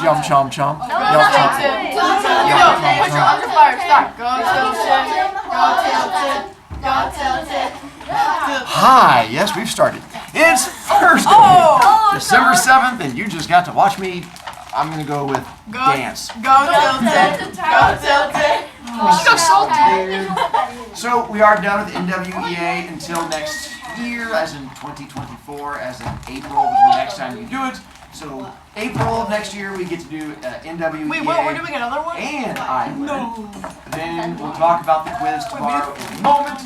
Jump, chomp, chomp. No, that's not Tim. Put your under fire. Start. Go tilted. Go tilted. Go tilted. Hi, yes, we've started. It's Thursday, December 7th, and you just got to watch me. I'm going to go with dance. Go tilted. Go tilted. She got salty. So we are done with NWEA until next year, as in 2024, as in April, which is the next time you do it. So April of next year, we get to do NWEA. Wait, what? We're doing another one? And I Then we'll talk about the quiz tomorrow in a moment.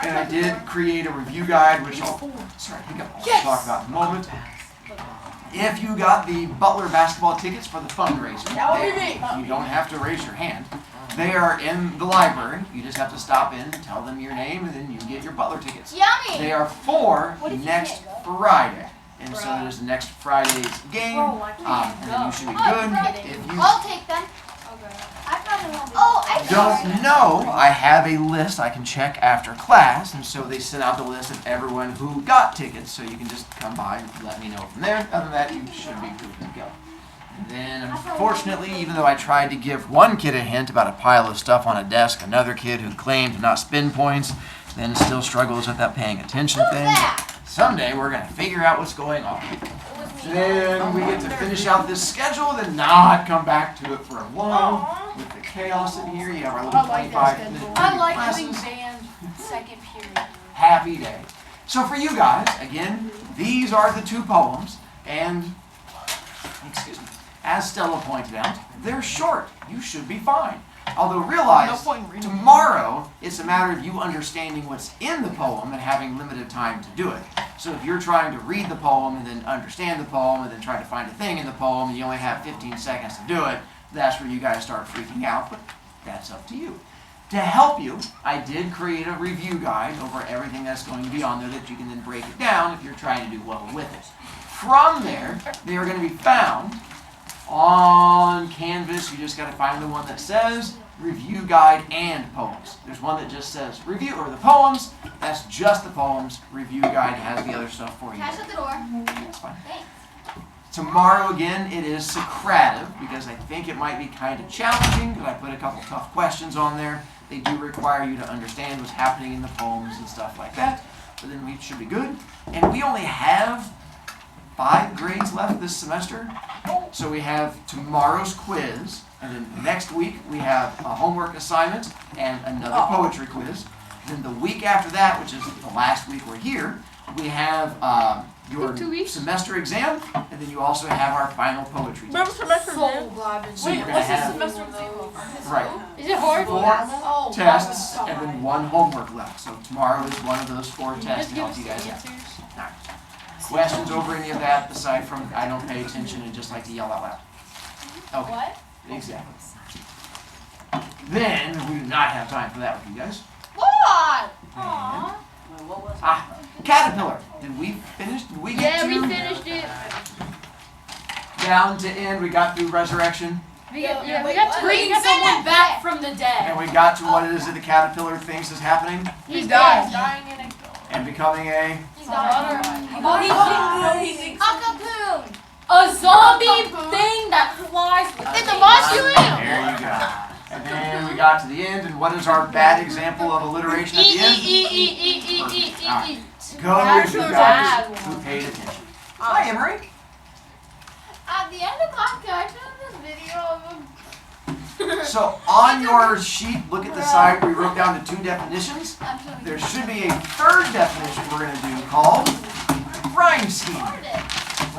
And I did create a review guide, which I'll talk about in a moment. If you got the Butler basketball tickets for the fundraiser, you don't have to raise your hand. They are in the library. You just have to stop in, tell them your name, and then you get your Butler tickets. Yummy! They are for next Friday. And so it is next Friday's game. And then you should be good. If you I'll take them. I probably won't be. don't know, I have a list I can check after class, and so they sent out the list of everyone who got tickets, so you can just come by and let me know from there. Other than that, you should be good to go. And then, unfortunately, even though I tried to give one kid a hint about a pile of stuff on a desk, another kid who claimed to not spend points, then still struggles with that paying attention thing. Someday, we're going to figure out what's going on. Then we get to finish out this schedule, then not come back to it for a while. With the chaos in here, you have our little 25-minute I like classes. having band second period. Happy day. So for you guys, again, these are the two poems, and, excuse me, as Stella pointed out, they're short. You should be fine. Although realize, tomorrow, it's a matter of you understanding what's in the poem and having limited time to do it. So if you're trying to read the poem and then understand the poem and then try to find a thing in the poem and you only have 15 seconds to do it, that's where you guys start freaking out, but that's up to you. To help you, I did create a review guide over everything that's going to be on there that you can then break it down if you're trying to do well with it. From there, they are going to be found on Canvas. You just got to find the one that says review guide and poems. There's one that just says review or the poems. That's just the poems. Review guide has the other stuff for you. Can I shut the door? That's fine. Thanks. Tomorrow again, it is Socrative because I think it might be kind of challenging because I put a couple tough questions on there. They do require you to understand what's happening in the poems and stuff like that. But then we should be good. And we only have 5 grades left this semester. So we have tomorrow's quiz, and then next week we have a homework assignment and another poetry quiz. Then the week after that, which is the last week we're here, we have your semester exam, and then you also have our final poetry test. So you're going to have right. Is it hard? 4 tests and then 1 homework left. So tomorrow is one of those 4 tests to help you guys out. All right. Questions over any of that aside from I don't pay attention and just like to yell out loud? Okay. What? Exactly. Then we do not have time for that with you guys. What? Caterpillar. Did we finish? Did we get to? Yeah, we finished it. Down to end. We got through resurrection. We got to Bring someone back from the dead. And we got to what it is that the caterpillar thinks is happening. He's dying. dying in a And becoming a. Cockapoo. A zombie thing that flies In the mausoleum. There you go. And then we got to the end, and what is our bad example of alliteration at the end? Go with you guys who paid attention. Hi, Emery. At the end of class, can I show this video of a... So on your sheet, look at the side where we wrote down the 2 definitions. There should be a 3rd definition we're going to do called rhyme scheme.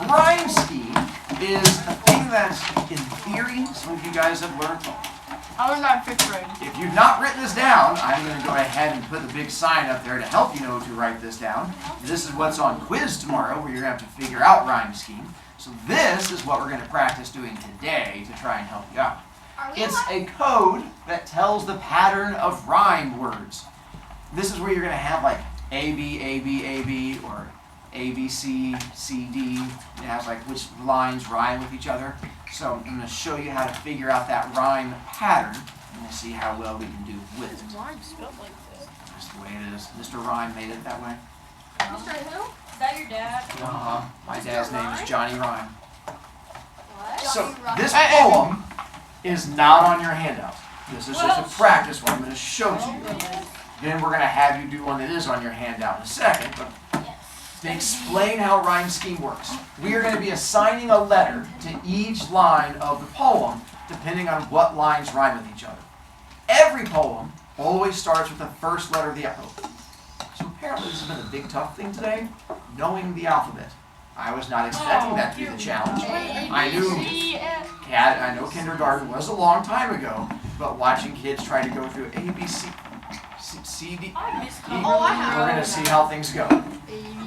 Rhyme scheme is a thing that, in theory, some of you guys have learned. I learned that in 5th grade. If you've not written this down, I'm going to go ahead and put the big sign up there to help you know to write this down. This is what's on quiz tomorrow, where you're going to have to figure out rhyme scheme. So this is what we're going to practice doing today to try and help you out. It's a code that tells the pattern of rhyme words. This is where you're going to have like A, B, A, B, A, B, or A, B, C, C, D. It has like which lines rhyme with each other. So I'm going to show you how to figure out that rhyme pattern, and we'll see how well we can do with it. Rhyme spelled like this. That's the way it is. Mr. Rhyme made it that way. Mr. Who? Is that your dad? My dad's name is Johnny Rhyme. What? So this poem is not on your handout. This is just a practice one I'm going to show to you. Then we're going to have you do one that is on your handout in a second. But to explain how rhyme scheme works, we are going to be assigning a letter to each line of the poem depending on what lines rhyme with each other. Every poem always starts with the first letter of the alphabet. So apparently this has been a big tough thing today, knowing the alphabet. I was not expecting that to be the challenge. I know kindergarten was a long time ago, but watching kids try to go through A, B, C, C, D, E, we're going to see how things go.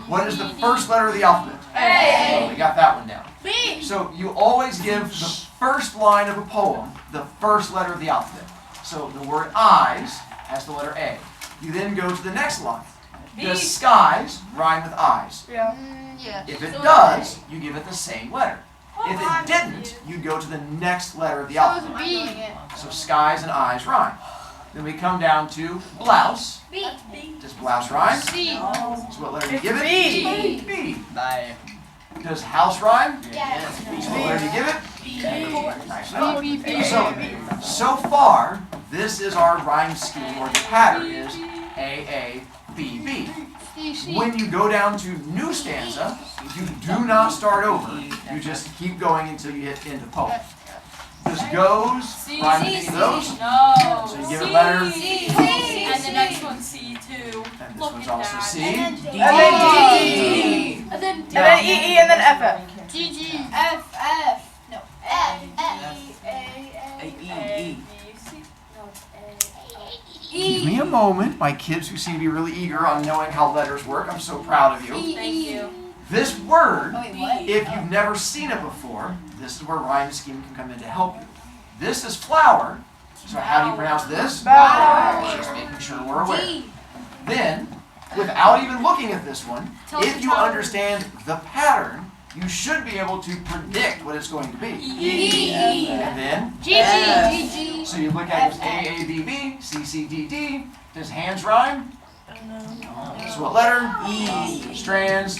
What is the first letter of the alphabet? A. Oh, we got that one down. B. So you always give the first line of a poem the first letter of the alphabet. So the word eyes has the letter A. You then go to the next line. Does skies rhyme with eyes? Yeah. If it does, you give it the same letter. If it didn't, you go to the next letter of the alphabet. So skies and eyes rhyme. Then we come down to blouse. B. Does blouse rhyme? C. So what letter do you give it? B. B. Bye. Does house rhyme? Yes. So what letter do you give it? Nice enough. B. So far, this is our rhyme scheme, or the pattern is A, A, B, B. When you go down to new stanza, you do not start over. You just keep going until you hit end of poem. Does goes rhyme with any of those? No. So you give it letter C. And the next one's C too. And this one's also C. And then D. And then And then E, and then F. G. F. No. F. Give me a moment. My kids who seem to be really eager on knowing how letters work. I'm so proud of you. Thank you. This word, What? if you've never seen it before, this is where rhyme scheme can come in to help you. This is flower. So how do you pronounce this? Flower. Just making sure we're aware. D. Then, without even looking at this one, Tell us if the you tower. understand the pattern, you should be able to predict what it's going to be. E. And then, G. so you look at it as A, A, B, B, C, C, D, D. Does hands rhyme? So what letter? E. Strands,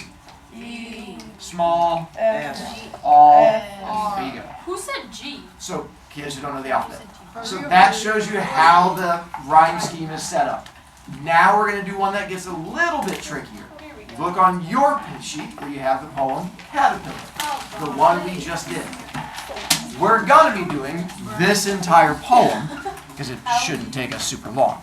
small, F. all. F. There you go. Who said G? So, kids who don't know the alphabet. So that shows you how the rhyme scheme is set up. Now we're going to do one that gets a little bit trickier. Look on your pitch sheet where you have the poem Caterpillar, the one we just did. We're going to be doing this entire poem because it shouldn't take us super long.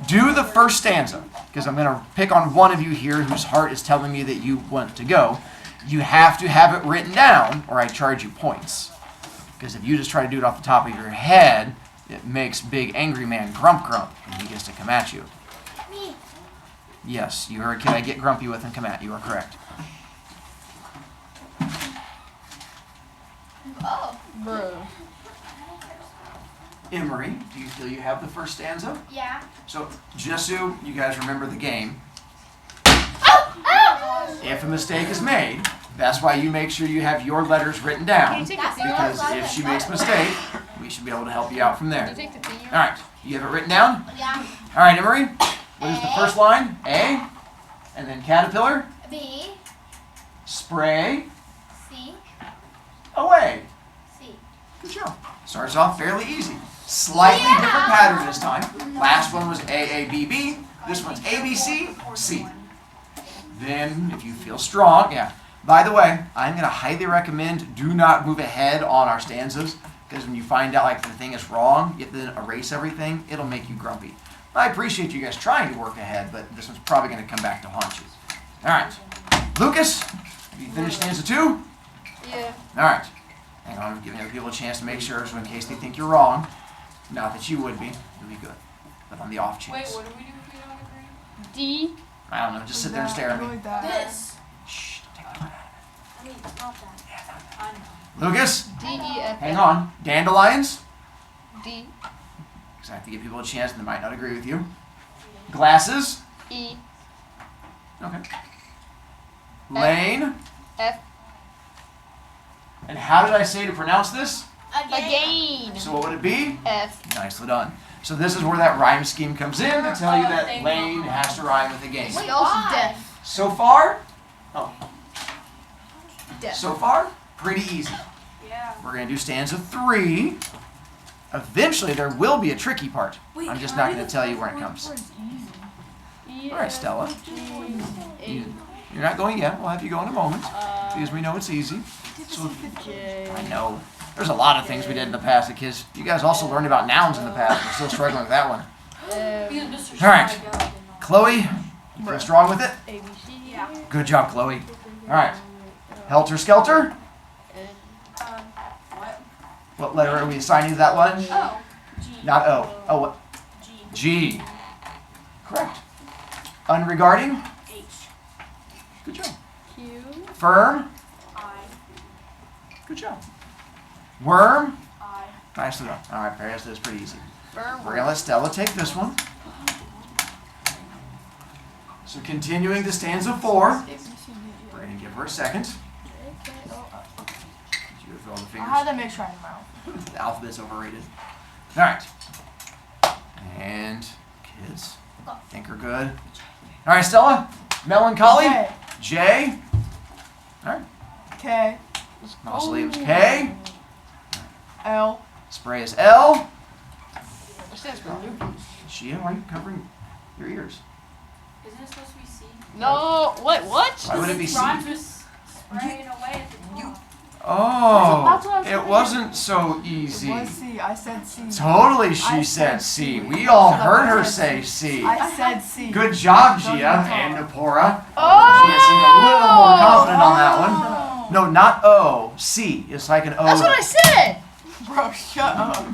Do the first stanza, because I'm going to pick on one of you here whose heart is telling me that you want to go. You have to have it written down or I charge you points. Because if you just try to do it off the top of your head, it makes big angry man grump and he gets to come at you. Me. Yes, you are a kid I get grumpy with and come at. You are correct. Oh. Bro. Emery, do you feel you have the first stanza? Yeah. So, just so you guys remember the game, Oh. if a mistake is made, that's why you make sure you have your letters written down. Because if she makes a mistake, we should be able to help you out from there. All right, you have it written down? Yeah. All right, Emery, what is the first line? A, and then caterpillar, B. spray, C. away. C. Good job. Starts off fairly easy. Slightly different pattern this time. Last one was A, B, B. This one's A, B, C, C. Then, if you feel strong, yeah. By the way, I'm going to highly recommend do not move ahead on our stanzas, because when you find out like the thing is wrong, you have to then erase everything. It'll make you grumpy. I appreciate you guys trying to work ahead, but this one's probably going to come back to haunt you. All right. Lucas, have you finished stanza 2? Yeah. All right. Hang on, I'm giving other people a chance to make sure, so in case they think you're wrong, not that you would be, you'll be good. But on the off Wait, chance. what do we do if we don't agree? D. I don't know, just sit there and stare at me. This. Shh, don't take the time out I mean, not that. I know. of it. Lucas, D, E, F. hang on. Dandelions, D. because I have to give people a chance and they might not agree with you. Glasses, E. okay. Lane, F. and how did I say to pronounce this? Again. So what would it be? F. Nicely done. So this is where that rhyme scheme comes in to tell you that lane has to rhyme with a game. Wait, also deaf. So far, Deaf. so far, pretty easy. Yeah. Yeah. We're going to do stanza 3. Eventually, there will be a tricky part. I'm just not going to tell you where it comes. All right, Stella. You're not going yet. We'll have you go in a moment because we know it's easy. So, I know. There's a lot of things we did in the past that kids. You guys also learned about nouns in the past. We're still struggling with that one. All right. Chloe, you feel strong with it? Yeah. Good job, Chloe. All right. Helter Skelter. What? What letter are we assigning to that one? Oh. G. Not O. Oh, what? G. G. Correct. Unregarding. H. Good job. Q. Firm. I. Good job. Worm. I. Nicely done. All right, Paris, this is pretty easy. Firm. We're going to let Stella take this one. So continuing to stanza 4. We're going to give her a second. You fill the I fingers. had to make sure I know. The alphabet's overrated. All right. And kids, think we're good. All right, Stella. Melancholy. K. J. All right. K. Mausoleum's K. L. Spray is L. It stands for Lucas. Shia, why are you covering your ears? Isn't it supposed to be C? No, what? Why would it be C? Rhymes with spraying away at the top. Oh, That's what I was it saying. wasn't so It easy. was C. I said C. Totally, she I said said C. C. We all Shut up, heard I her said say C. I said C. Good job, Don't Gia even talk. and Napora. Oh! Gia seemed a little more confident on that one. No, not O. C. It's like an O. That's what I said. Bro, shut up.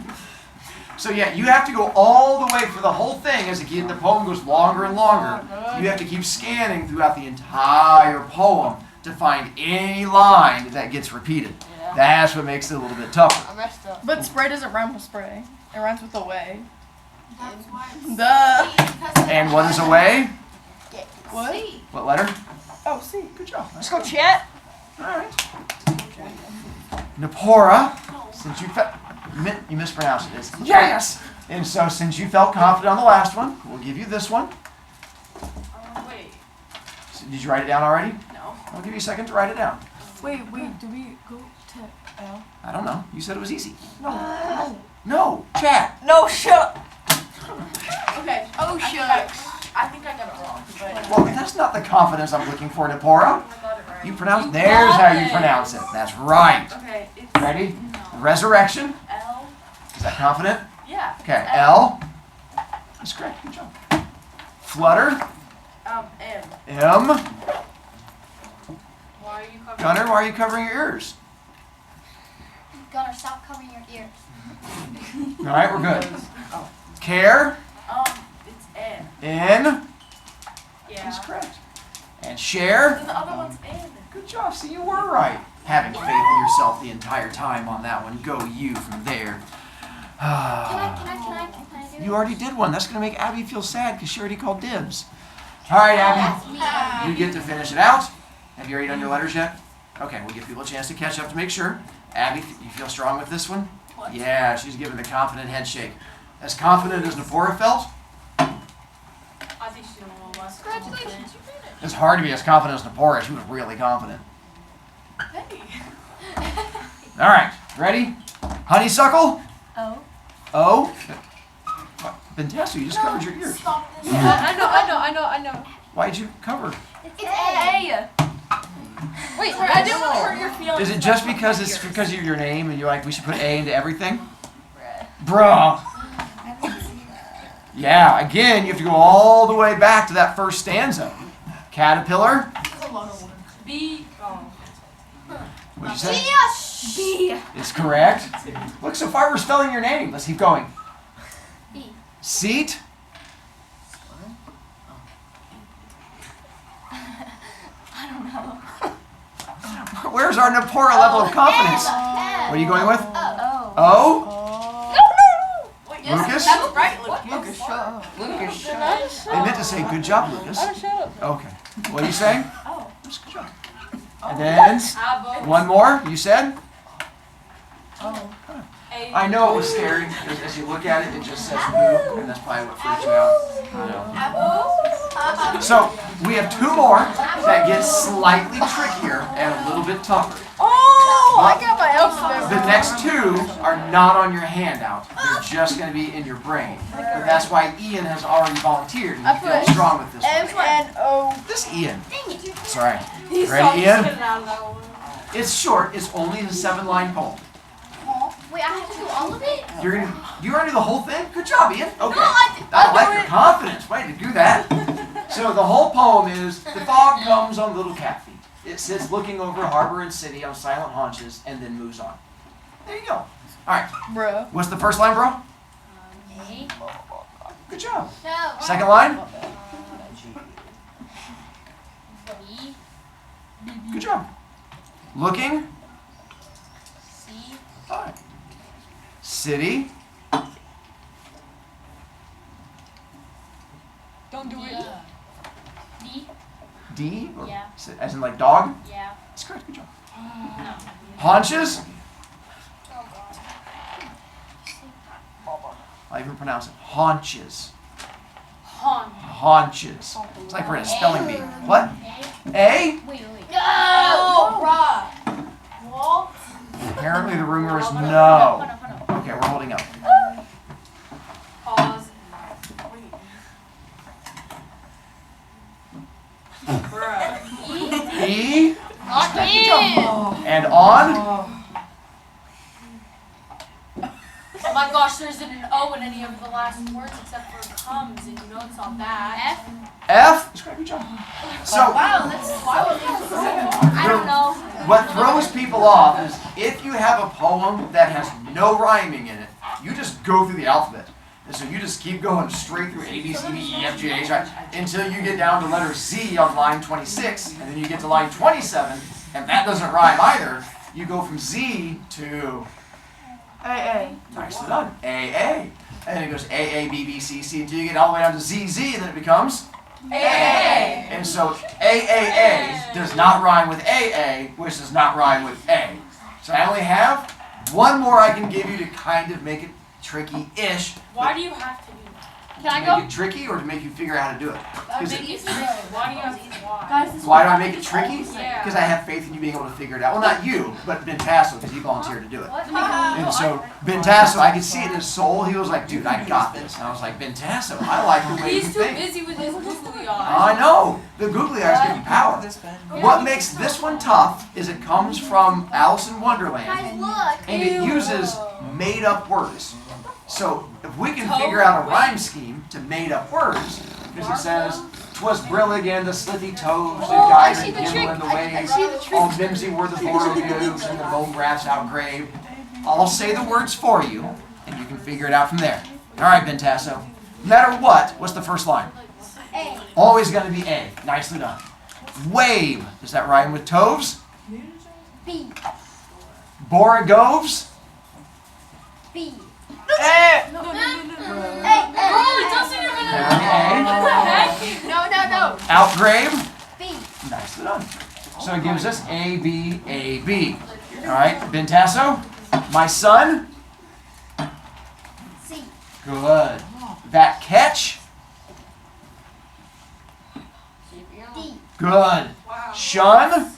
So yeah, you have to go all the way for the whole thing as the poem goes longer and longer. You have to keep scanning throughout the entire poem to find any line that gets repeated. Yeah. That's what makes it a little bit tougher. I messed up. But spray doesn't rhyme with spray. It rhymes with away. That's why it's Duh. And what is away? What? C. What letter? Oh, C. Good job. Let's go chat. All right. Napora, since you mispronounced it. It's yes. And so since you felt confident on the last one, we'll give you this one. Wait. So did you write it down already? No. I'll give you a second to write it down. Wait, do we go to L? I don't know. You said it was easy. No. No, chat. No, shut. Okay. Oh, shucks. I think I got it wrong. But Well, that's not the confidence I'm looking for, Napora. I got it right. You pronounce. There's how you pronounce it. That's right. Okay. It's Ready? No. Resurrection. L. Is that confident? Yeah. Okay. L. That's correct. Good job. Flutter. M. M. Why are you covering? Gunner, why are you covering your ears? Gunner, stop covering your ears. All right, we're good. Care. It's N. N. Yeah. That's correct. And share. Then the other one's N. Good job. See, you were right. Having faith in yourself the entire time on that one. Go you from there. Can I do it? You already did one. That's going to make Abby feel sad because she already called dibs. All right, Abby. That's me. You get to finish it out. Have you already done your letters yet? Okay, we'll give people a chance to catch up to make sure. Abby, you feel strong with this one? What? Yeah, she's giving the confident head shake. As confident as Napora felt, I think she's a little less. Congratulations, you did it. it's hard to be as confident as Napora. She was really confident. Hey. All right, ready? Honeysuckle? Oh. O? Bentasu, you just covered your ears. Stop this. I know. Why'd you cover? It's A. Wait, I didn't want to hurt your feelings. Is it just because it's because of your name and you're like, we should put A into everything? Bruh. Yeah, again, you have to go all the way back to that first stanza. Caterpillar. B. Oh. What'd you say? Yes. B. It's correct. Look, so far we're spelling your name. Let's keep going. B. Seat. I don't know. Where's our Napora level of confidence? What What are you going with? Oh. O? Wait, Lucas? That's right, Lucas. Lucas, shut up. Lucas. They meant to say good job, Lucas. Shut up. Okay. What are you saying? Oh. Just good job. And then Abo. one more. You said? Oh. A. I know it was scary. As you look at it, it just says boo, and that's probably what freaked you out. I know. So we have two more that get slightly trickier and a little bit tougher. Oh, I got my alphabet The next two are not on your handout. They're just going to be in your brain. But that's why Ian has already volunteered and he feels strong with this one. M-N-O. This Ian. Dang it. Sorry. He's Ready, Ian? getting out of that one. It's short. It's only a 7-line poem. Wait, I have to do all of it? You want to do the whole thing? Good job, Ian. Okay. No, I like your confidence. Way to do that. So the whole poem is, the fog comes on little cat feet. It sits looking over harbor and city on silent haunches and then moves on. There you go. All right. Bruh. What's the first line, bro? A. Good job. No. Second line? B. Good job. Looking? C. All right. City? Don't do it. D. D? Or Yeah. as in like dog? Yeah. That's correct. Good job. No. Haunches? Oh god. I'll even pronounce it. Haunches. Hon. Haunches. It's like we're in a spelling bee. What? A. A? Wait. No! Bruh. Walt? Apparently the rumor is Hold no. on. Okay, we're holding up. Pause. Bruh. E. E? Not in. And on? Oh my gosh, there's an O in any of the last words except for comes, and you know it's not that. F. F? That's correct. Good job. So, Wow, that's why was that so hard? I don't know. what throws people off is if you have a poem that has no rhyming in it, you just go through the alphabet. And so you just keep going straight through A, B, C, D, E, F, G, H, I, until you get down to letter Z on line 26, and then you get to line 27, and that doesn't rhyme either. You go from Z to A-A. nicely done. A. And then it goes A, B, B, C, C, until you get all the way down to Z, Z, and then it becomes A. And so A does not rhyme with A, which does not rhyme with A. So I only have one more I can give you to kind of make it tricky-ish. Why do you have to do that? Can I To go? make it tricky or to make you figure out how to do it? That would make it tricky. Why do you have to why? Guys, this Why do I make it tricky? Yeah. Because I have faith in you being able to figure it out. Well, not you, but Ben Tasso, because he volunteered to do it. And so Ben Tasso, I could see it in his soul. He was like, dude, I got this. And I was like, Ben Tasso, I like the way you He's too think. busy with his googly eyes. I know. The googly eyes give you power. What makes this one tough is it comes from Alice in Wonderland, Guys, look. and it uses made-up words. So if we can figure out a rhyme scheme to made-up words, because it says, "'Twas brillig and the slithy toves, the Oh, I gyre see and the gimble trick. in the I ways, see the trick. all mimsy were the borogoves and the bone graphs outgraved." I'll say the words for you, and you can figure it out from there. All right, Ben Tasso. No matter what's the first line? A. Always going to be A. Nicely done. Wave. Does that rhyme with toves? B. Borogoves? B. A. A. Bro, it doesn't even Apparently A. No. Outgrave? B. Nicely done. So it gives us A, B, A, B. All right, Ben Tasso. My son? C. Good. That catch? D. Good. Shun?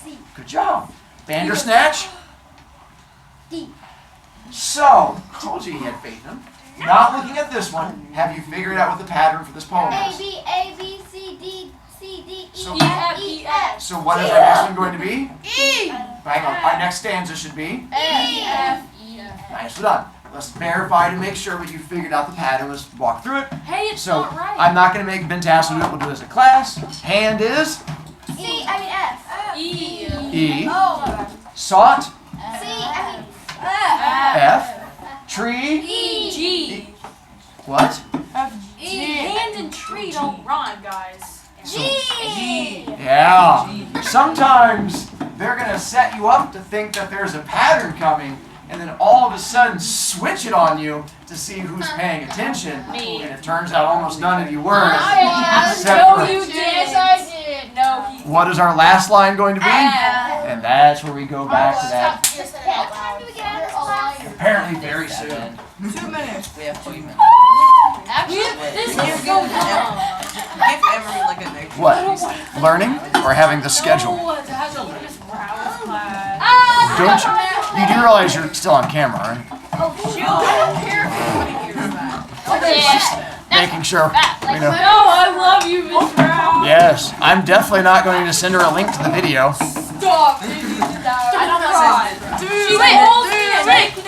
C. Good job. Bandersnatch? D. So, told you he had faith in him. Not looking at this one, have you figured out what the pattern for this poem A. is? B. A. B. C. D. C. D. So- E. F. E. F. So what is our next one going to be? E. Hang on, our next stanza should be? E. F. E. Nicely done. Let's verify to make sure that you figured out the pattern. Let's walk through it. Hey, it's So, not right. I'm not going to make Ben Tasso do it. We'll do it as a class. Hand is C. I mean F. E. E. Oh. Sought, C. I mean F. Tree, E. G. what? Hand and tree don't rhyme, guys. G. Yeah. Sometimes they're going to set you up to think that there's a pattern coming, and then all of a sudden switch it on you to see who's paying attention. Me. And it turns out almost none of you were. I Except No, for- you did. Yes, I did. No, he. What is our last line going to be? F. And that's where we go back to that. What time do we get out of this class? Apparently very soon. 2 minutes. We have 2 minutes. This is so dumb. Give Emery like a next What? Learning or having the schedule? No, it has a Lucas Browse class. Don't you? You do realize you're still on camera, right? Shoot, I don't care if anybody hears that. Making sure. You know. No, I love you, Miss Brown. Yes, I'm definitely not going to send her a link to the video. Stop. I don't know. She told me to make